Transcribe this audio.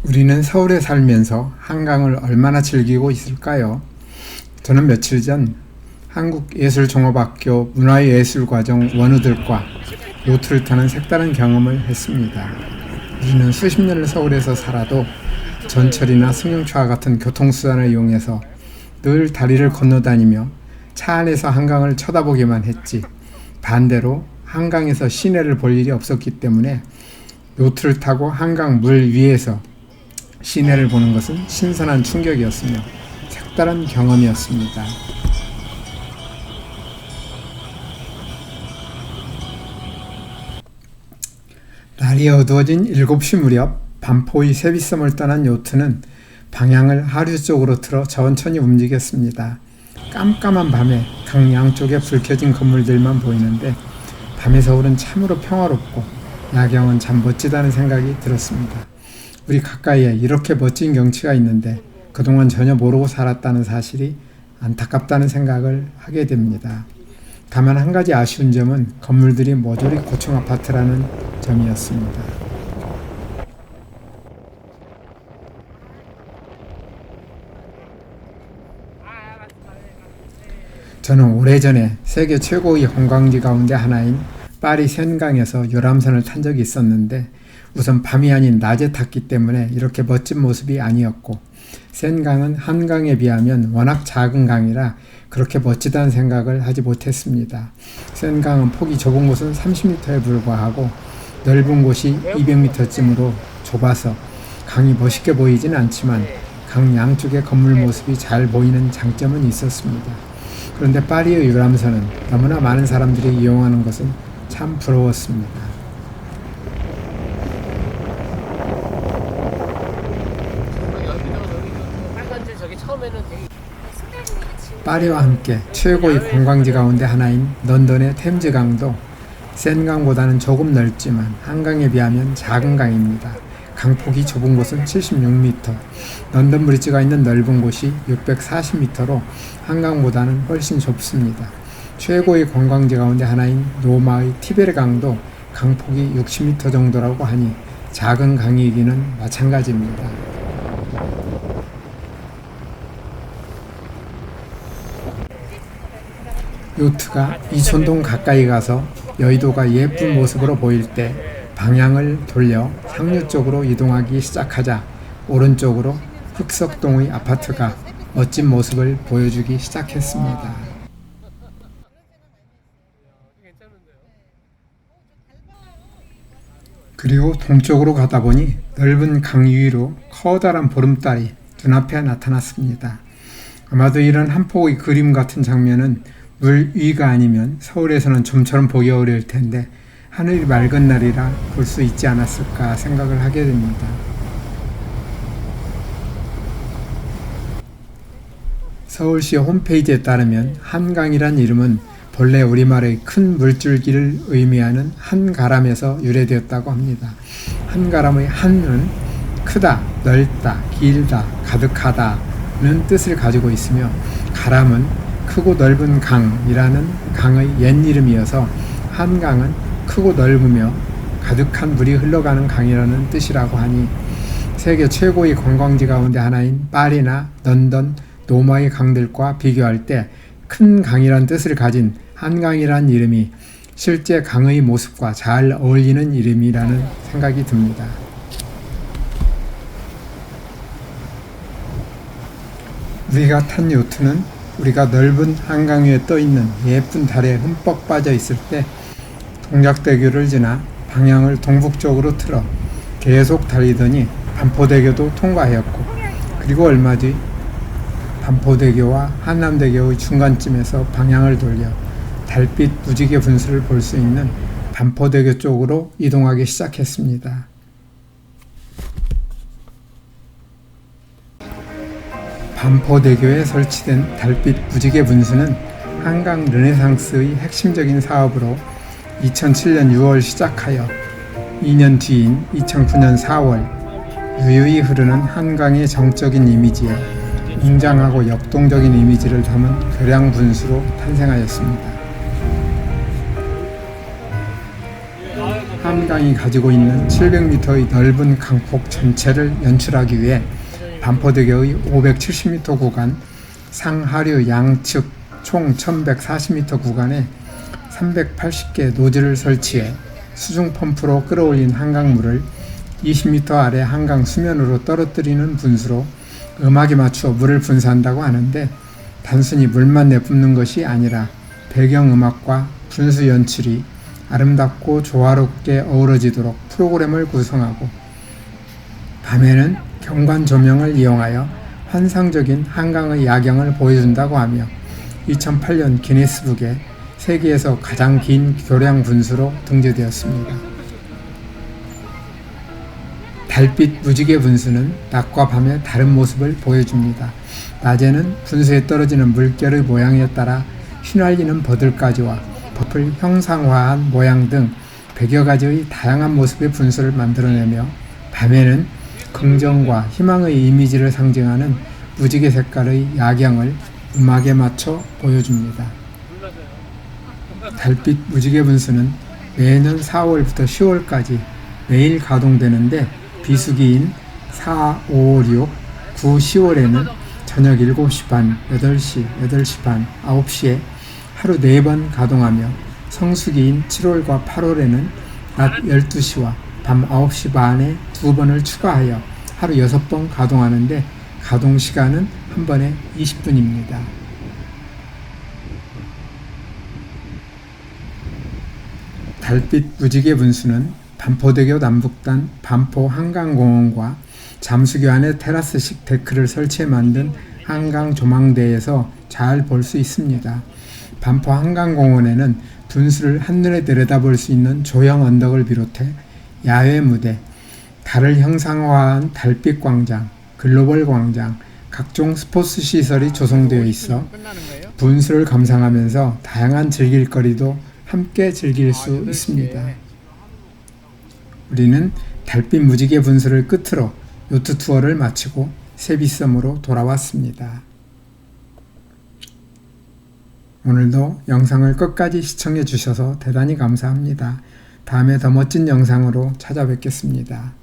우리는 서울에 살면서 한강을 얼마나 즐기고 있을까요? 저는 며칠 전 한국예술종합학교 문화예술과정 원우들과 요트를 타는 색다른 경험을 했습니다. 우리는 수십 년을 서울에서 살아도 전철이나 승용차와 같은 교통수단을 이용해서 늘 다리를 건너다니며 차 안에서 한강을 쳐다보기만 했지, 반대로 한강에서 시내를 볼 일이 없었기 때문에 요트를 타고 한강 물 위에서 시내를 보는 것은 신선한 충격이었으며 색다른 경험이었습니다. 날이 어두워진 7시 무렵 반포의 세비섬을 떠난 요트는 방향을 하류 쪽으로 틀어 천천히 움직였습니다. 깜깜한 밤에 강 양쪽에 불 켜진 건물들만 보이는데 밤의 서울은 참으로 평화롭고 야경은 참 멋지다는 생각이 들었습니다. 우리 가까이에 이렇게 멋진 경치가 있는데 그동안 전혀 모르고 살았다는 사실이 안타깝다는 생각을 하게 됩니다. 다만 한 가지 아쉬운 점은 건물들이 모조리 고층 아파트라는 점이었습니다. 저는 오래전에 세계 최고의 관광지 가운데 하나인 파리 센강에서 유람선을 탄 적이 있었는데 우선 밤이 아닌 낮에 탔기 때문에 이렇게 멋진 모습이 아니었고, 센강은 한강에 비하면 워낙 작은 강이라 그렇게 멋지다는 생각을 하지 못했습니다. 센강은 폭이 좁은 곳은 30m에 불과하고 넓은 곳이 200m쯤으로 좁아서 강이 멋있게 보이진 않지만 강 양쪽의 건물 모습이 잘 보이는 장점은 있었습니다. 그런데 파리의 유람선은 너무나 많은 사람들이 이용하는 것은 참 부러웠습니다. 파리와 함께 최고의 관광지 가운데 하나인 런던의 템즈강도 센강보다는 조금 넓지만 한강에 비하면 작은 강입니다. 강폭이 좁은 곳은 76m, 런던 브리지가 있는 넓은 곳이 640m로 한강보다는 훨씬 좁습니다. 최고의 관광지 가운데 하나인 로마의 티베르강도 강폭이 60m 정도라고 하니 작은 강이기는 마찬가지입니다. 요트가 이촌동 가까이 가서 여의도가 예쁜 모습으로 보일 때 방향을 돌려 상류 쪽으로 이동하기 시작하자 오른쪽으로 흑석동의 아파트가 멋진 모습을 보여주기 시작했습니다. 그리고 동쪽으로 가다 보니 넓은 강 위로 커다란 보름달이 눈앞에 나타났습니다. 아마도 이런 한 폭의 그림 같은 장면은 물 위가 아니면 서울에서는 좀처럼 보기 어려울 텐데 하늘이 맑은 날이라 볼 수 있지 않았을까 생각을 하게 됩니다. 서울시 홈페이지에 따르면 한강이란 이름은 본래 우리말의 큰 물줄기를 의미하는 한가람에서 유래되었다고 합니다. 한가람의 한은 크다, 넓다, 길다, 가득하다는 뜻을 가지고 있으며 가람은 크고 넓은 강이라는 강의 옛 이름이어서 한강은 크고 넓으며 가득한 물이 흘러가는 강이라는 뜻이라고 하니 세계 최고의 관광지 가운데 하나인 파리나 런던, 로마의 강들과 비교할 때 큰 강이란 뜻을 가진 한강이란 이름이 실제 강의 모습과 잘 어울리는 이름이라는 생각이 듭니다. 우리가 탄 요트는 우리가 넓은 한강 위에 떠있는 예쁜 달에 흠뻑 빠져 있을 때 동작대교를 지나 방향을 동북쪽으로 틀어 계속 달리더니 반포대교도 통과하였고, 그리고 얼마 뒤 반포대교와 한남대교의 중간쯤에서 방향을 돌려 달빛 무지개 분수를 볼 수 있는 반포대교 쪽으로 이동하기 시작했습니다. 반포대교에 설치된 달빛 무지개 분수는 한강 르네상스의 핵심적인 사업으로 2007년 6월 시작하여 2년 뒤인 2009년 4월 유유히 흐르는 한강의 정적인 이미지에 웅장하고 역동적인 이미지를 담은 교량 분수로 탄생하였습니다. 한강이 가지고 있는 700m의 넓은 강폭 전체를 연출하기 위해 반포대교의 570m 구간, 상하류 양측 총 1140m 구간에 380개 노즐을 설치해 수중 펌프로 끌어올린 한강물을 20m 아래 한강 수면으로 떨어뜨리는 분수로 음악에 맞추어 물을 분사한다고 하는데, 단순히 물만 내뿜는 것이 아니라 배경음악과 분수 연출이 아름답고 조화롭게 어우러지도록 프로그램을 구성하고, 밤에는 경관 조명을 이용하여 환상적인 한강의 야경을 보여준다고 하며 2008년 기네스북에 세계에서 가장 긴 교량 분수로 등재되었습니다. 달빛 무지개 분수는 낮과 밤의 다른 모습을 보여줍니다. 낮에는 분수에 떨어지는 물결의 모양에 따라 휘날리는 버들가지와 버플 형상화한 모양 등 100여 가지의 다양한 모습의 분수를 만들어내며, 밤에는 긍정과 희망의 이미지를 상징하는 무지개 색깔의 야경을 음악에 맞춰 보여줍니다. 달빛 무지개 분수는 매년 4월부터 10월까지 매일 가동되는데, 비수기인 4, 5, 6, 9, 10월에는 저녁 7시 반, 8시, 8시 반, 9시에 하루 4번 가동하며, 성수기인 7월과 8월에는 낮 12시와 밤 9시 반에 2번을 추가하여 하루 6번 가동하는데, 가동 시간은 한 번에 20분입니다. 달빛 무지개 분수는 반포대교 남북단 반포 한강공원과 잠수교 안에 테라스식 데크를 설치해 만든 한강 조망대에서 잘 볼 수 있습니다. 반포 한강공원에는 분수를 한눈에 들여다볼 수 있는 조형 언덕을 비롯해 야외 무대, 달을 형상화한 달빛 광장, 글로벌 광장, 각종 스포츠 시설이 조성되어 있어 분수를 감상하면서 다양한 즐길거리도 함께 즐길 수 있습니다. 우리는 달빛 무지개 분수를 끝으로 요트 투어를 마치고 세비섬으로 돌아왔습니다. 오늘도 영상을 끝까지 시청해 주셔서 대단히 감사합니다. 다음에 더 멋진 영상으로 찾아뵙겠습니다.